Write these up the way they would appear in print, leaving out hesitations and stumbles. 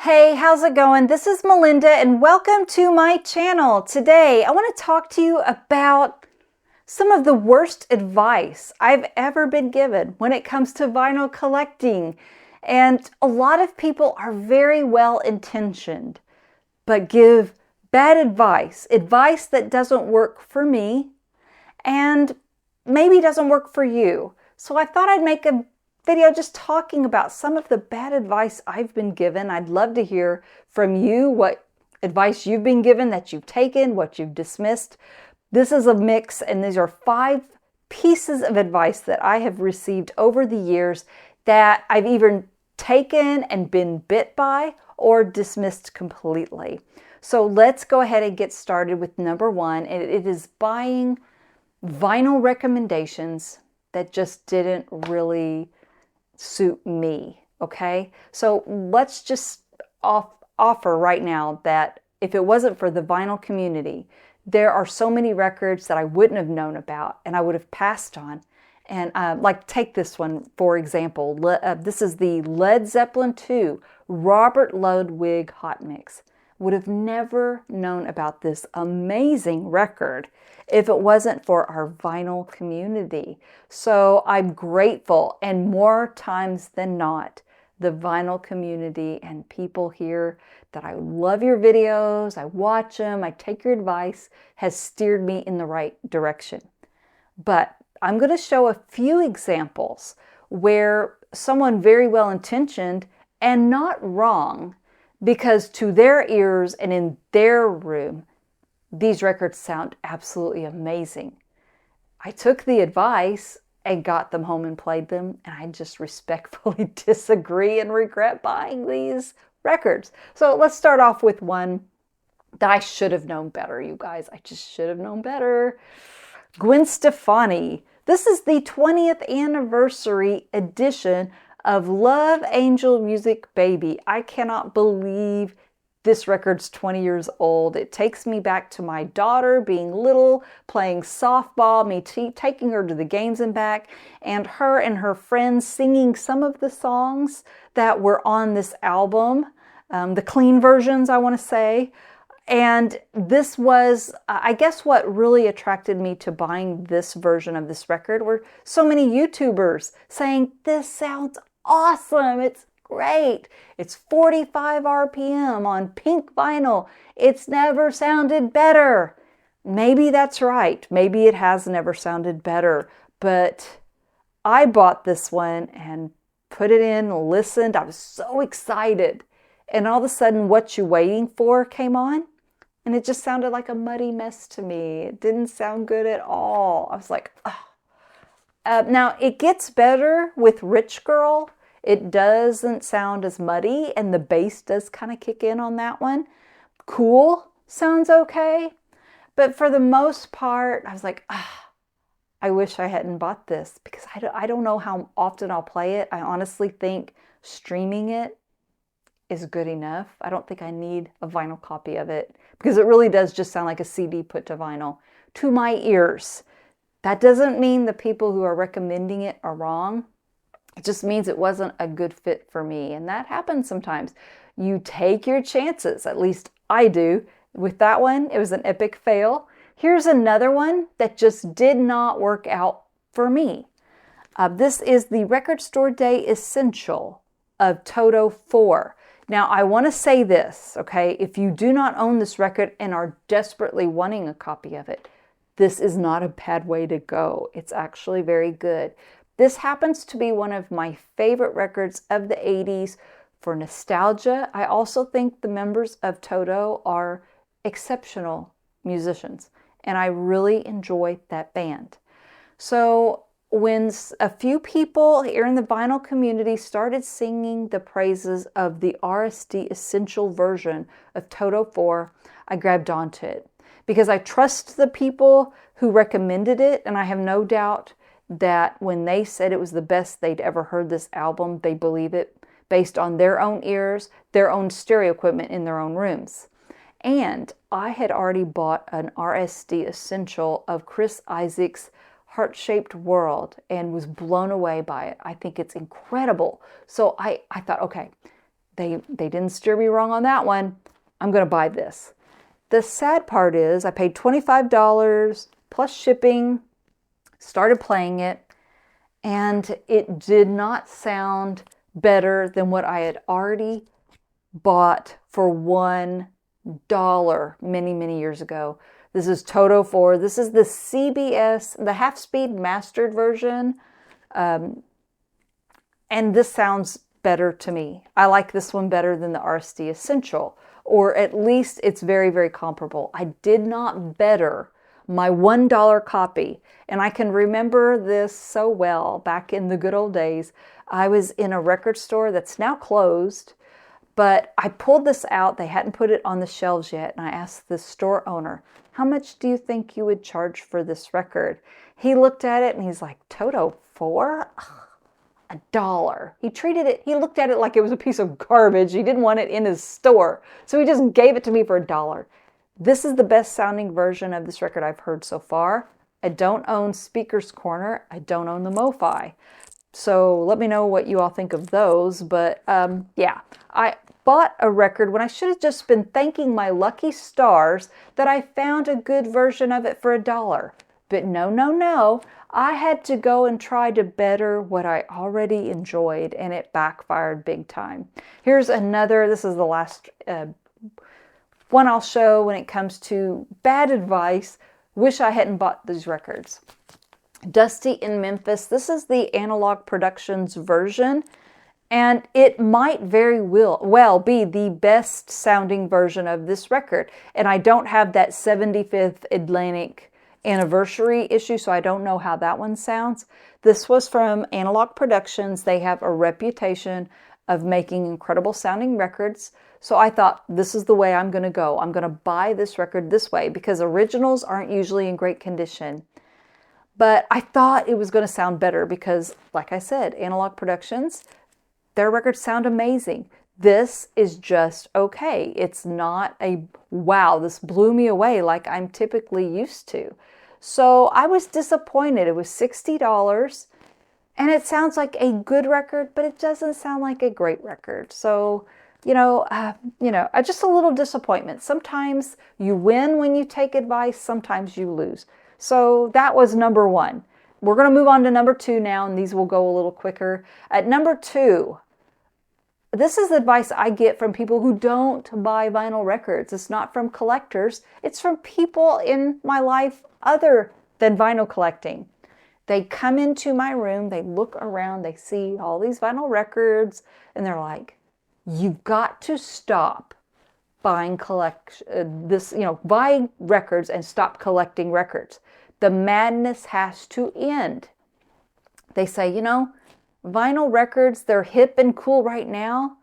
Hey, how's it going? This is Melinda and welcome to my channel. Today, I want to talk to you about some of the worst advice I've ever been given when it comes to vinyl collecting. And a lot of people are very well intentioned, but give bad advice, advice that doesn't work for me and maybe doesn't work for you. So I thought I'd make a video just talking about some of the bad advice I've been given. I'd love to hear from you what advice you've been given, that you've taken, what you've dismissed. This is a mix, and these are 5 pieces of advice that I have received over the years that I've either taken and been bit by or dismissed completely. So let's go ahead and get started with number 1, and it is buying vinyl recommendations that just didn't really suit me, okay? So let's just offer right now that if it wasn't for the vinyl community, there are so many records that I wouldn't have known about and I would have passed on. And like take this one, for example. This is the Led Zeppelin II Robert Ludwig Hot Mix. Would have never known about this amazing record if it wasn't for our vinyl community. So I'm grateful, and more times than not, the vinyl community and people here that I love your videos, I watch them, I take your advice, has steered me in the right direction. But I'm going to show a few examples where someone very well intentioned and not wrong, because to their ears and in their room, these records sound absolutely amazing. I took the advice and got them home and played them, and I just respectfully disagree and regret buying these records. So let's start off with one that I should have known better, you guys. I just should have known better. Gwen Stefani. This is the 20th anniversary edition of Love Angel Music Baby. I cannot believe this record's 20 years old. It takes me back to my daughter being little, playing softball, me taking her to the games and back, and her friends singing some of the songs that were on this album, the clean versions, I want to say. And this was, I guess what really attracted me to buying this version of this record were so many YouTubers saying, this sounds awesome, it's great, it's 45 RPM on pink vinyl, it's never sounded better. Maybe that's right, maybe it has never sounded better, but I bought this one and put it in, listened, I was so excited, and all of a sudden What You Waiting For came on, and it just sounded like a muddy mess to me. It didn't sound good at all. I was like, oh. Now, it gets better with Rich Girl. It doesn't sound as muddy, and the bass does kind of kick in on that one. Cool sounds okay, but for the most part, I was like, I wish I hadn't bought this, because I don't know how often I'll play it. I honestly think streaming it is good enough. I don't think I need a vinyl copy of it, because it really does just sound like a CD put to vinyl to my ears. That doesn't mean the people who are recommending it are wrong. It just means it wasn't a good fit for me. And that happens sometimes. You take your chances, at least I do. With that one, it was an epic fail. Here's another one that just did not work out for me. This is the Record Store Day Essential of Toto 4. Now, I want to say this, okay? If you do not own this record and are desperately wanting a copy of it, this is not a bad way to go. It's actually very good. This happens to be one of my favorite records of the 80s for nostalgia. I also think the members of Toto are exceptional musicians, and I really enjoy that band. So when a few people here in the vinyl community started singing the praises of the RSD Essential version of Toto 4, I grabbed onto it because I trust the people who recommended it, and I have no doubt that when they said it was the best they'd ever heard this album, they believe it based on their own ears, their own stereo equipment in their own rooms. And I had already bought an RSD Essential of Chris Isaak's Heart-Shaped World and was blown away by it. I think it's incredible. So I thought, okay, they didn't steer me wrong on that one. I'm going to buy this. The sad part is I paid $25 plus shipping, started playing it, and it did not sound better than what I had already bought for $1 many, many years ago. This is Toto 4. This is the CBS, the half-speed mastered version. And this sounds better to me. I like this one better than the RSD Essential, or at least it's very, very comparable. I did not better my $1 copy. And I can remember this so well back in the good old days. I was in a record store that's now closed, but I pulled this out. They hadn't put it on the shelves yet. And I asked the store owner, how much do you think you would charge for this record? He looked at it and he's like, Toto 4? $1. He looked at it like it was a piece of garbage. He didn't want it in his store. So he just gave it to me for $1. This is the best sounding version of this record I've heard so far. I don't own Speaker's Corner. I don't own the MoFi. So let me know what you all think of those. But yeah, I bought a record when I should have just been thanking my lucky stars that I found a good version of it for $1. But no. I had to go and try to better what I already enjoyed, and it backfired big time. Here's another, this is the last one I'll show when it comes to bad advice. Wish I hadn't bought these records. Dusty in Memphis. This is the Analog Productions version, and it might very well be the best sounding version of this record. And I don't have that 75th Atlantic anniversary issue, so I don't know how that one sounds. This was from Analog Productions. They have a reputation of making incredible sounding records. So I thought, this is the way I'm going to go. I'm going to buy this record this way because originals aren't usually in great condition. But I thought it was going to sound better because, like I said, Analog Productions, their records sound amazing. This is just okay. It's not a wow, this blew me away like I'm typically used to. So I was disappointed. It was $60 and it sounds like a good record, but it doesn't sound like a great record. So, just a little disappointment. Sometimes you win when you take advice, sometimes you lose. So that was number one. We're going to move on to number two now, and these will go a little quicker. At number two, this is advice I get from people who don't buy vinyl records. It's not from collectors. It's from people in my life other than vinyl collecting. They come into my room, they look around, they see all these vinyl records, and they're like, you've got to stop buying buy records and stop collecting records. The madness has to end. They say, vinyl records, they're hip and cool right now,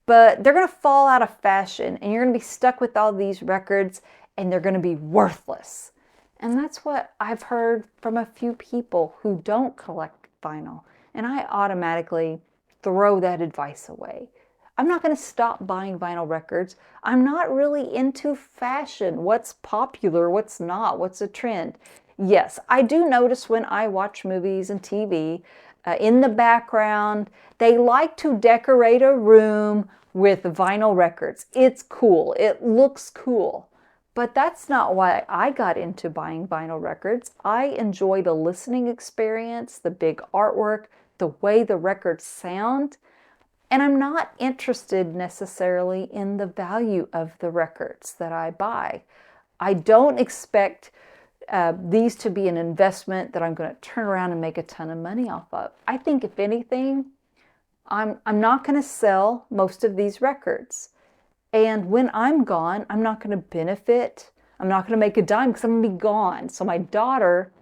but they're going to fall out of fashion and you're going to be stuck with all these records and they're going to be worthless. And that's what I've heard from a few people who don't collect vinyl. And I automatically throw that advice away. I'm not going to stop buying vinyl records. I'm not really into fashion. What's popular, what's not, what's a trend. Yes, I do notice when I watch movies and TV, in the background, they like to decorate a room with vinyl records. It's cool. It looks cool. But that's not why I got into buying vinyl records. I enjoy the listening experience, the big artwork, the way the records sound. And I'm not interested necessarily in the value of the records that I buy. I don't expect these to be an investment that I'm going to turn around and make a ton of money off of. I think if anything, I'm not going to sell most of these records. And when I'm gone, I'm not going to benefit. I'm not going to make a dime because I'm going to be gone. So my daughter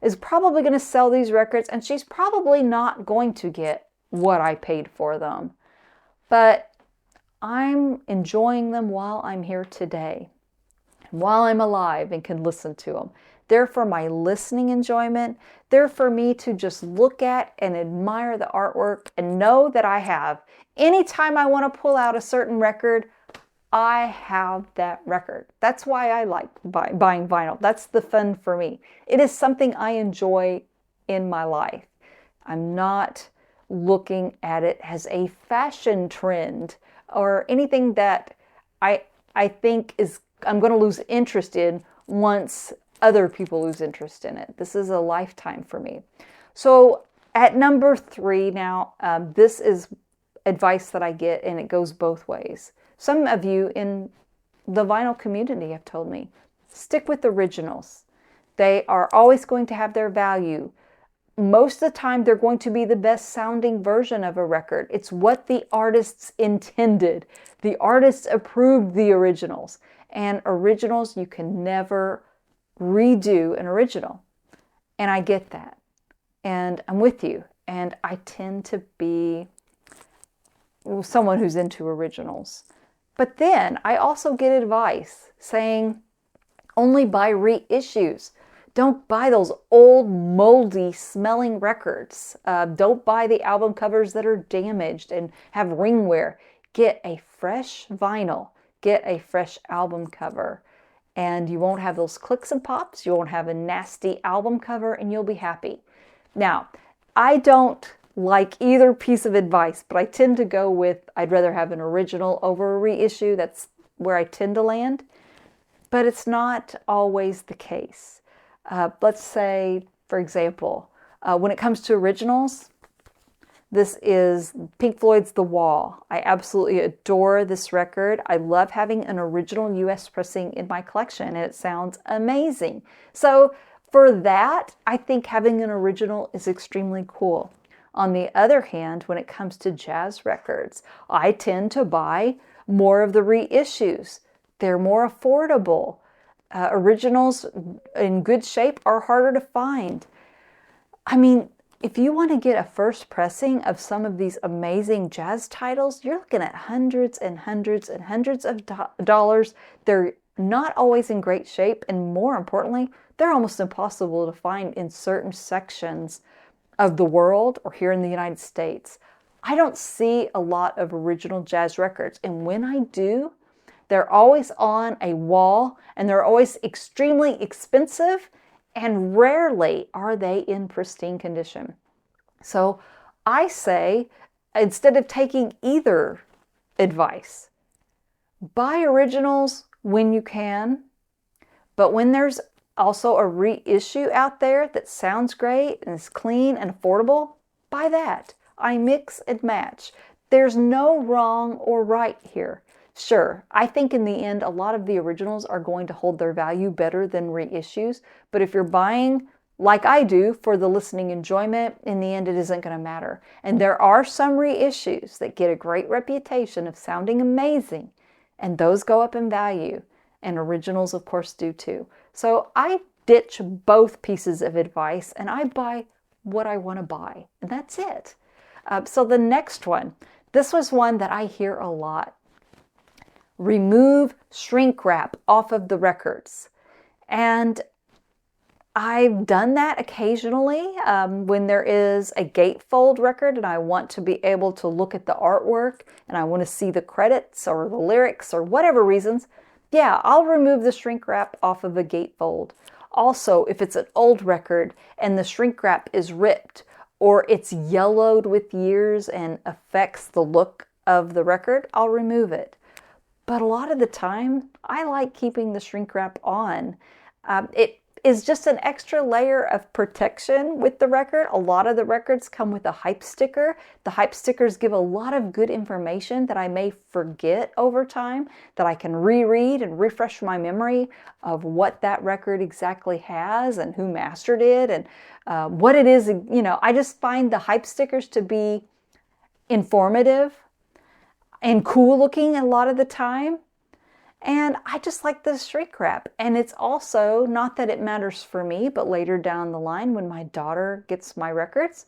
is probably going to sell these records and she's probably not going to get what I paid for them. But I'm enjoying them while I'm here today, while I'm alive and can listen to them. They're for my listening enjoyment. They're for me to just look at and admire the artwork and know that I have. Anytime I want to pull out a certain record, I have that record. That's why I like buying vinyl. That's the fun for me. It is something I enjoy in my life. I'm not looking at it as a fashion trend or anything that I think I'm going to lose interest in once other people lose interest in it. This is a lifetime for me. So at number 3 now, this is advice that I get, and it goes both ways. Some of you in the vinyl community have told me, stick with originals. They are always going to have their value. Most of the time, they're going to be the best sounding version of a record. It's what the artists intended. The artists approved the originals. And originals, you can never redo an original. And I get that. And I'm with you. And I tend to be someone who's into originals. But then I also get advice saying only buy reissues. Don't buy those old, moldy smelling records. Don't buy the album covers that are damaged and have ring wear. Get a fresh vinyl. Get a fresh album cover. And you won't have those clicks and pops. You won't have a nasty album cover, and you'll be happy. Now, I don't like either piece of advice, but I tend to go with I'd rather have an original over a reissue. That's where I tend to land. But it's not always the case. Let's say, for example, when it comes to originals, this is Pink Floyd's The Wall. I absolutely adore this record. I love having an original US pressing in my collection, and it sounds amazing. So for that, I think having an original is extremely cool. On the other hand, when it comes to jazz records, I tend to buy more of the reissues. They're more affordable. Originals in good shape are harder to find. I mean, if you want to get a first pressing of some of these amazing jazz titles, you're looking at hundreds and hundreds and hundreds of dollars. They're not always in great shape, and more importantly, they're almost impossible to find in certain sections of the world or here in the United States. I don't see a lot of original jazz records, and when I do, they're always on a wall, and they're always extremely expensive, and rarely are they in pristine condition. So I say, instead of taking either advice, buy originals when you can, but when there's also a reissue out there that sounds great and is clean and affordable, buy that. I mix and match. There's no wrong or right here. Sure, I think in the end, a lot of the originals are going to hold their value better than reissues. But if you're buying, like I do, for the listening enjoyment, in the end, it isn't going to matter. And there are some reissues that get a great reputation of sounding amazing, and those go up in value. And originals, of course, do too. So I ditch both pieces of advice, and I buy what I want to buy. And that's it. So the next one, this was one that I hear a lot. Remove shrink wrap off of the records. And I've done that occasionally when there is a gatefold record and I want to be able to look at the artwork and I want to see the credits or the lyrics or whatever reasons. Yeah, I'll remove the shrink wrap off of a gatefold. Also, if it's an old record and the shrink wrap is ripped or it's yellowed with years and affects the look of the record, I'll remove it. But a lot of the time, I like keeping the shrink wrap on. It is just an extra layer of protection with the record. A lot of the records come with a hype sticker. The hype stickers give a lot of good information that I may forget over time, that I can reread and refresh my memory of what that record exactly has and who mastered it and what it is. You know, I just find the hype stickers to be informative and cool looking a lot of the time. And I just like the shrink wrap. And it's also, not that it matters for me, but later down the line when my daughter gets my records,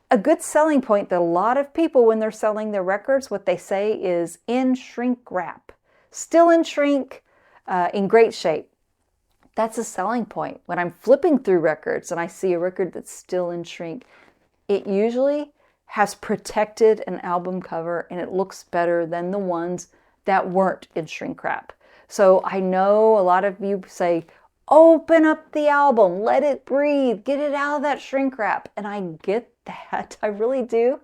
a good selling point that a lot of people, when they're selling their records, what they say is in shrink wrap. Still in shrink, in great shape. That's a selling point. When I'm flipping through records and I see a record that's still in shrink, it usually has protected an album cover and it looks better than the ones that weren't in shrink wrap. So I know a lot of you say, open up the album, let it breathe, get it out of that shrink wrap. And I get that. I really do.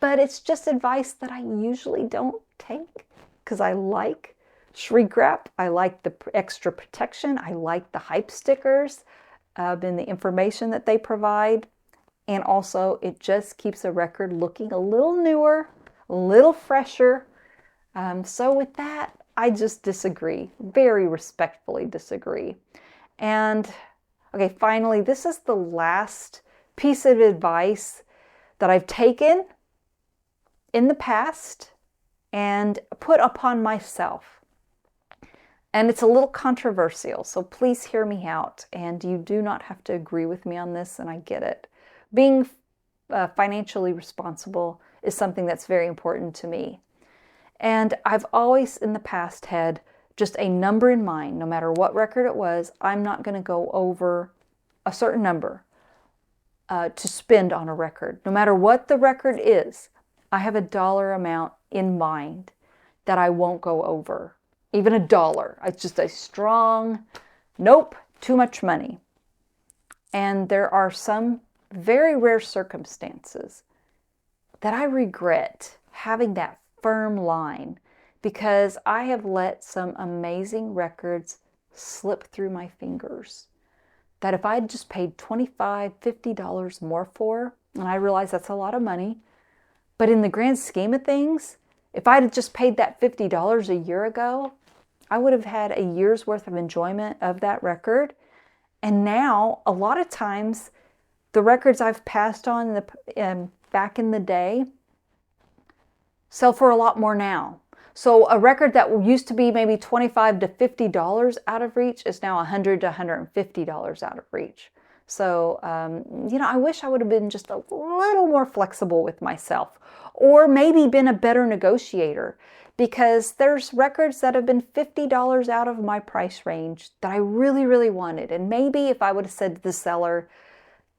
But it's just advice that I usually don't take because I like shrink wrap. I like the extra protection. I like the hype stickers and the information that they provide. And also, it just keeps a record looking a little newer, a little fresher. So with that, I just disagree, very respectfully disagree. And okay, finally, this is the last piece of advice that I've taken in the past and put upon myself. And it's a little controversial, so please hear me out. And you do not have to agree with me on this, and I get it. Being financially responsible is something that's very important to me. And I've always in the past had just a number in mind. No matter what record it was, I'm not going to go over a certain number to spend on a record. No matter what the record is, I have a dollar amount in mind that I won't go over. Even $1. It's just a strong, nope, too much money. And there are some very rare circumstances that I regret having that firm line because I have let some amazing records slip through my fingers that if I had just paid $25, $50 more for, and I realize that's a lot of money, but in the grand scheme of things, if I had just paid that $50 a year ago, I would have had a year's worth of enjoyment of that record. And now, a lot of times, the records I've passed on back in the day sell for a lot more now. So a record that used to be maybe $25 to $50 out of reach is now $100 to $150 out of reach. So, I wish I would have been just a little more flexible with myself, or maybe been a better negotiator, because there's records that have been $50 out of my price range that I really, really wanted. And maybe if I would have said to the seller,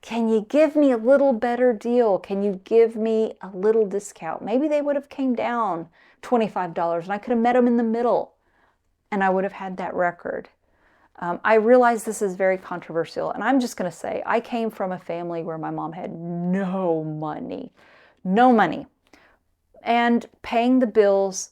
can you give me a little better deal? Can you give me a little discount? Maybe they would have came down $25 and I could have met them in the middle and I would have had that record. I realize this is very controversial, and I'm just going to say I came from a family where my mom had no money. And paying the bills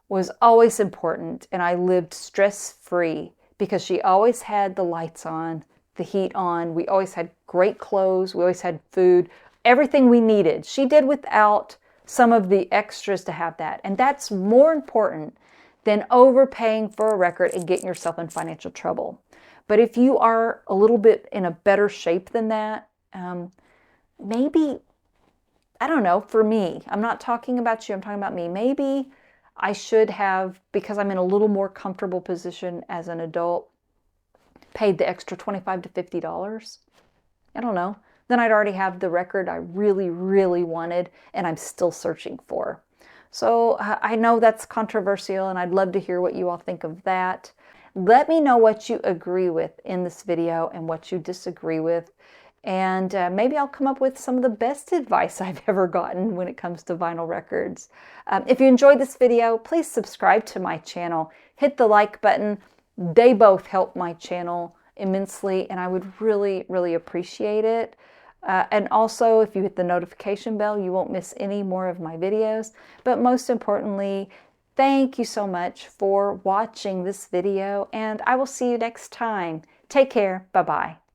was always important, and I lived stress-free because she always had the lights on, the heat on. We always had great clothes. We always had food, everything we needed. She did without some of the extras to have that. And that's more important than overpaying for a record and getting yourself in financial trouble. But if you are a little bit in a better shape than that, maybe, I don't know, for me, I'm not talking about you, I'm talking about me. Maybe I should have, because I'm in a little more comfortable position as an adult, paid the extra $25 to $50. I don't know. Then I'd already have the record I really, really wanted and I'm still searching for. So I know that's controversial and I'd love to hear what you all think of that. Let me know what you agree with in this video and what you disagree with. And maybe I'll come up with some of the best advice I've ever gotten when it comes to vinyl records. If you enjoyed this video, please subscribe to my channel. Hit the like button. They both help my channel immensely and I would really, really appreciate it. And also, if you hit the notification bell, you won't miss any more of my videos. But most importantly, thank you so much for watching this video, and I will see you next time. Take care. Bye-bye.